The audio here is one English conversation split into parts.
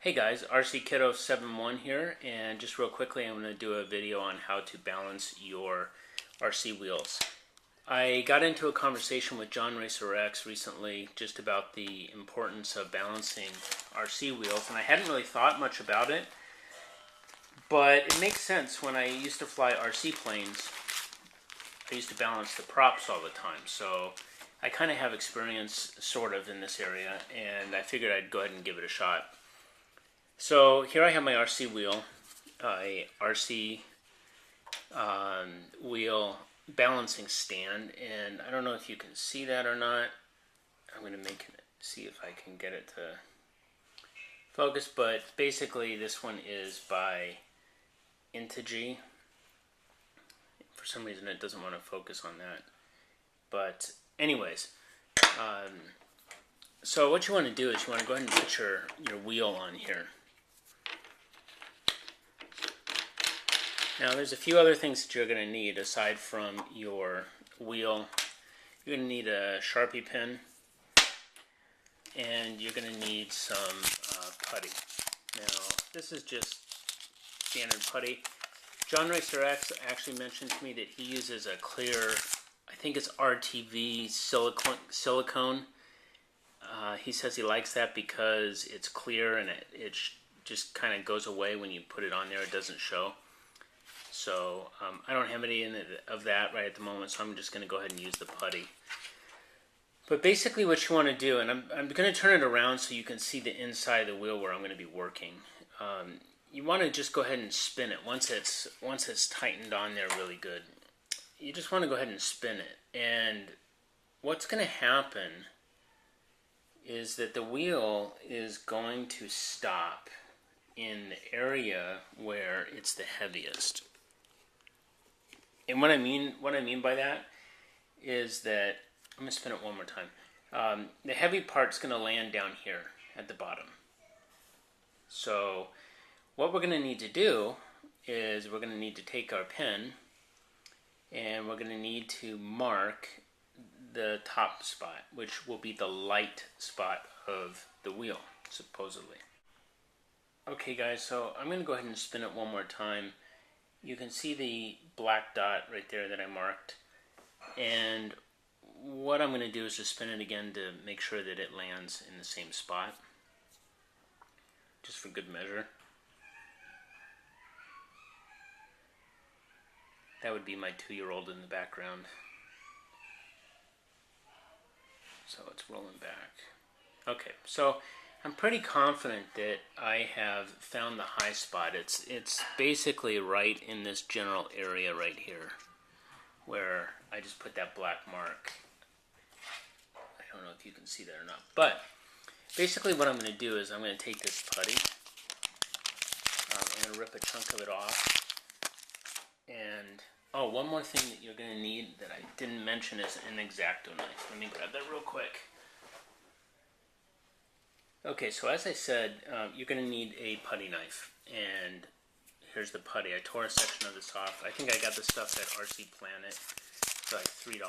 Hey guys, RC Kiddo 71 here, and just real quickly I'm going to do a video on how to balance your RC wheels. I got into a conversation with John Racer X recently just about the importance of balancing RC wheels, and I hadn't really thought much about it, but it makes sense. When I used to fly RC planes, I used to balance the props all the time, so I kind of have experience sort of in this area, and I figured I'd go ahead and give it a shot. So here I have my RC wheel, a RC wheel balancing stand, and I don't know if you can see that or not. I'm going to see if I can get it to focus, but basically this one is by Integy. For some reason it doesn't want to focus on that. But anyways, so what you want to do is you want to go ahead and put your wheel on here. Now there's a few other things that you're going to need aside from your wheel. You're going to need a Sharpie pen, and you're going to need some putty. Now this is just standard putty. John Racer X actually mentioned to me that he uses a clear, I think it's RTV silicone. He says he likes that because it's clear and it just kind of goes away when you put it on there. It doesn't show. So I don't have any of that right at the moment, so I'm just going to go ahead and use the putty. But basically what you want to do, and I'm going to turn it around so you can see the inside of the wheel where I'm going to be working. You want to just go ahead and spin it once it's tightened on there really good. You just want to go ahead and spin it, and what's going to happen is that the wheel is going to stop in the area where it's the heaviest. And what I mean by that is that, I'm going to spin it one more time. The heavy part's going to land down here at the bottom. So what we're going to need to do is we're going to need to take our pen and we're going to need to mark the top spot, which will be the light spot of the wheel, supposedly. Okay guys, so I'm going to go ahead and spin it one more time. You can see the black dot right there that I marked, and what I'm going to do is just spin it again to make sure that it lands in the same spot, just for good measure. That would be my 2-year-old in the background. So it's rolling back. Okay, so I'm pretty confident that I have found the high spot. It's basically right in this general area right here where I just put that black mark. I don't know if you can see that or not, but basically what I'm going to do is I'm going to take this putty, I'm going to rip a chunk of it off, and oh, one more thing that you're going to need that I didn't mention is an X-Acto knife. Let me grab that real quick. Okay, so as I said, you're going to need a putty knife, and here's the putty. I tore a section of this off. I think I got this stuff at RC Planet for like $3.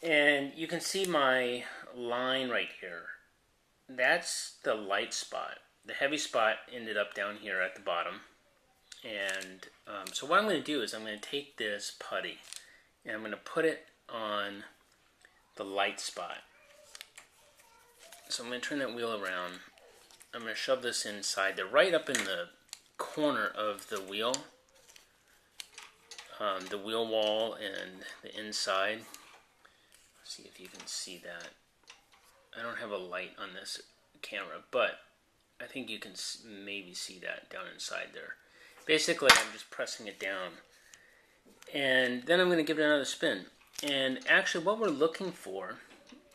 And you can see my line right here. That's the light spot. The heavy spot ended up down here at the bottom. And so what I'm going to do is I'm going to take this putty and I'm going to put it on the light spot. So I'm going to turn that wheel around. I'm going to shove this inside. They're right up in the corner of the wheel wall and the inside. Let's see if you can see that. I don't have a light on this camera, but I think you can maybe see that down inside there. Basically, I'm just pressing it down. And then I'm going to give it another spin. And actually what we're looking for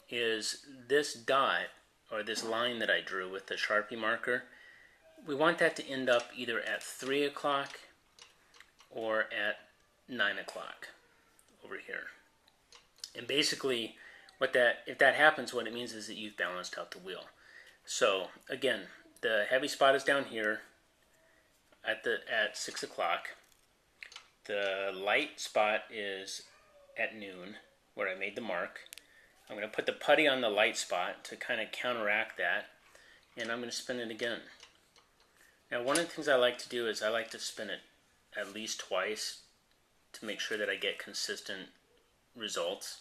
is this dot, or this line that I drew with the Sharpie marker. We want that to end up either at 3 o'clock or at 9 o'clock over here. And basically, if that happens, what it means is that you've balanced out the wheel. So again, the heavy spot is down here at 6 o'clock. The light spot is at noon, where I made the mark. I'm going to put the putty on the light spot to kind of counteract that. and I'm going to spin it again. Now, one of the things I like to do is I like to spin it at least twice to make sure that I get consistent results.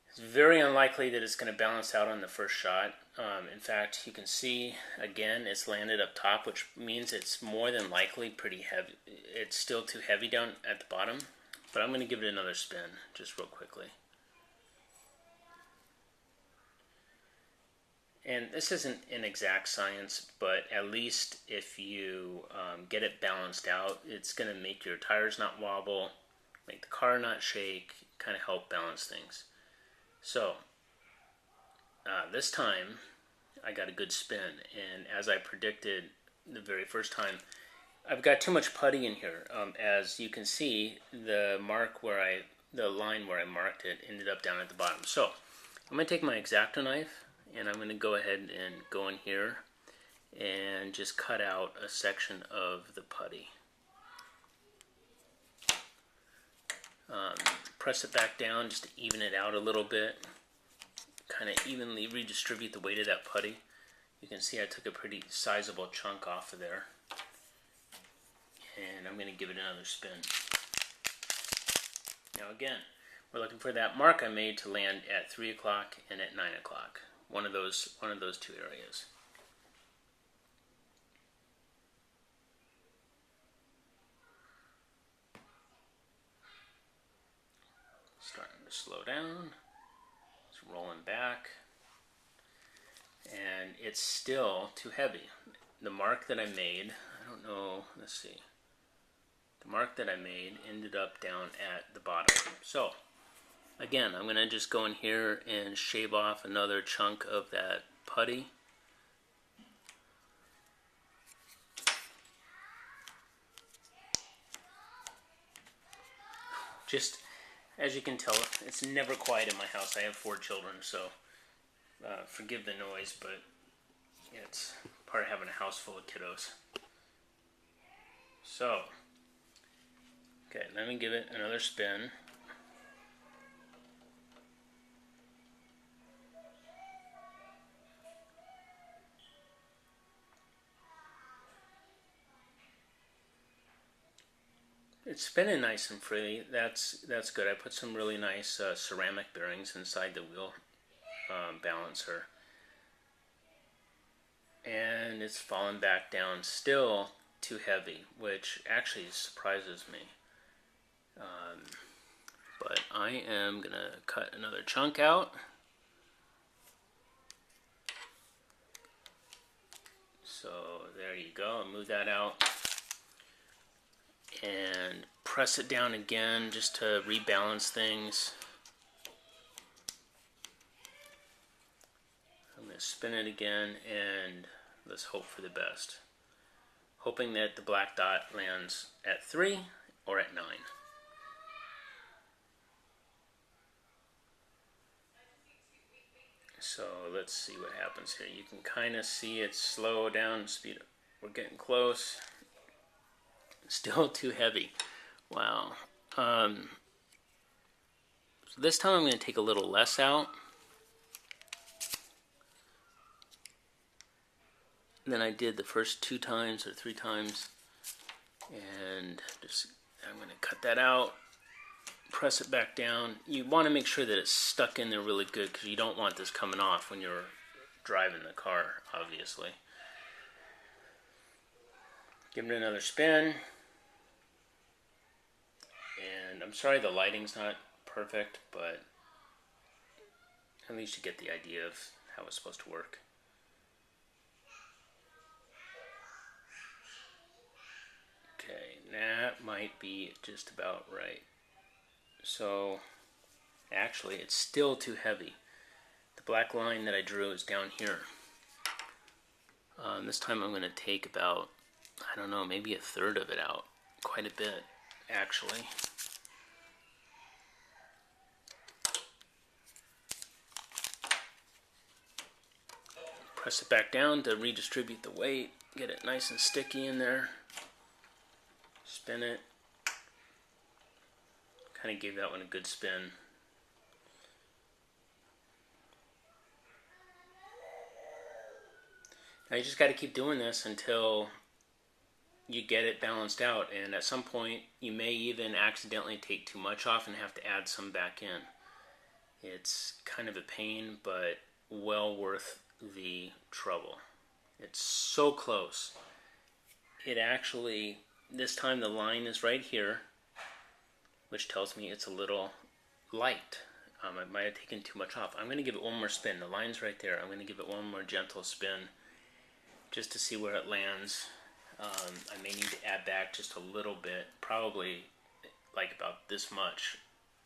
It's very unlikely that it's going to balance out on the first shot. In fact, you can see again it's landed up top, which means it's more than likely pretty heavy. It's still too heavy down at the bottom, but I'm going to give it another spin just real quickly. And this isn't an exact science, but at least if you get it balanced out, it's going to make your tires not wobble, make the car not shake, kind of help balance things. So this time I got a good spin, and as I predicted the very first time, I've got too much putty in here. As you can see, the line where I marked it ended up down at the bottom. So I'm going to take my X-Acto knife, and I'm going to go ahead and go in here and just cut out a section of the putty. Press it back down just to even it out a little bit. Kind of evenly redistribute the weight of that putty. You can see I took a pretty sizable chunk off of there. And I'm going to give it another spin. Now again, we're looking for that mark I made to land at 3 o'clock and at 9 o'clock. One of those two areas. Starting to slow down. It's rolling back. And it's still too heavy. The mark that I made, I don't know, let's see. The mark that I made ended up down at the bottom. So, again, I'm going to just go in here and shave off another chunk of that putty. Just, as you can tell, it's never quiet in my house. I have 4 children, so forgive the noise, but it's part of having a house full of kiddos. So, okay, let me give it another spin. It's spinning nice and freely. That's good. I put some really nice ceramic bearings inside the wheel balancer. And it's fallen back down, still too heavy, which actually surprises me. But I am going to cut another chunk out. So there you go. I'll move that out. And press it down again just to rebalance things. I'm going to spin it again and let's hope for the best. Hoping that the black dot lands at 3 or at 9. So let's see what happens here. You can kind of see it slow down, speed up. We're getting close. Still too heavy. Wow. So this time I'm going to take a little less out than I did the first 2 times or 3 times. And just I'm going to cut that out. Press it back down. You want to make sure that it's stuck in there really good because you don't want this coming off when you're driving the car, obviously. Give it another spin. And I'm sorry the lighting's not perfect, but at least you get the idea of how it's supposed to work. Okay, that might be just about right. So, actually, it's still too heavy. The black line that I drew is down here. This time I'm going to take about, I don't know, maybe 1/3 of it out. Quite a bit, actually. Press it back down to redistribute the weight. Get it nice and sticky in there. Spin it. Kind of gave that one a good spin. Now you just got to keep doing this until you get it balanced out, and at some point you may even accidentally take too much off and have to add some back in. It's kind of a pain, but well worth the trouble. It's so close. It actually, this time the line is right here, which tells me it's a little light. I might have taken too much off. I'm going to give it one more spin. The line's right there. I'm going to give it one more gentle spin just to see where it lands. I may need to add back just a little bit, probably like about this much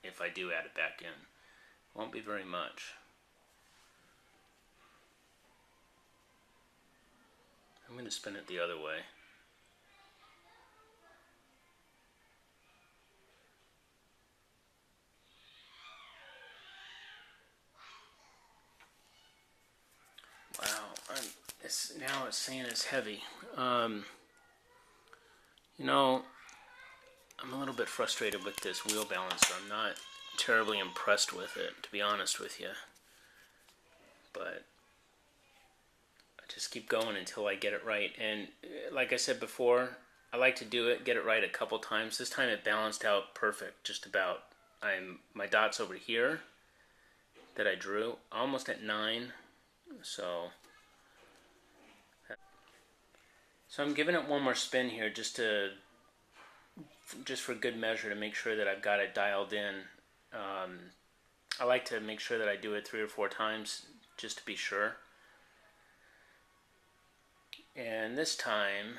if I do add it back in. Won't be very much. I'm going to spin it the other way. Wow, now it's saying it's heavy. You know, I'm a little bit frustrated with this wheel balancer. I'm not terribly impressed with it, to be honest with you. But I just keep going until I get it right. And like I said before, I like to do it, get it right a couple times. This time it balanced out perfect, just about. My dot's over here that I drew, almost at 9. So I'm giving it one more spin here just for good measure to make sure that I've got it dialed in. I like to make sure that I do it 3 or 4 times just to be sure. And this time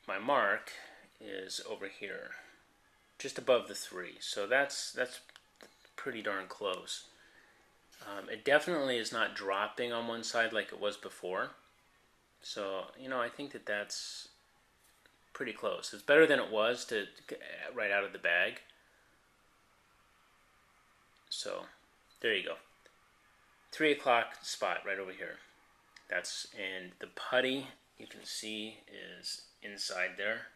my mark is over here, just above the 3. So that's pretty darn close. It definitely is not dropping on one side like it was before. So, you know, I think that that's pretty close. It's better than it was to right out of the bag. So, there you go. 3 o'clock spot right over here. And the putty, you can see, is inside there.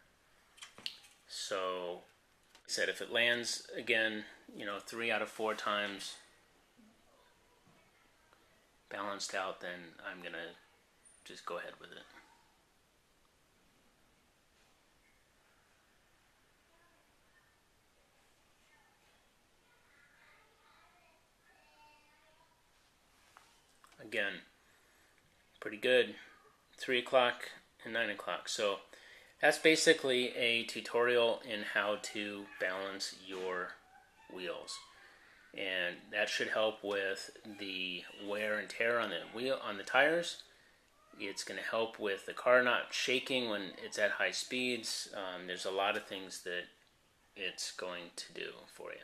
So, like I said, if it lands again, you know, 3 out of 4 times balanced out, then I'm gonna just go ahead with it. Again, pretty good. 3 o'clock and 9 o'clock. So that's basically a tutorial in how to balance your wheels. And that should help with the wear and tear on the tires. It's going to help with the car not shaking when it's at high speeds. There's a lot of things that it's going to do for you.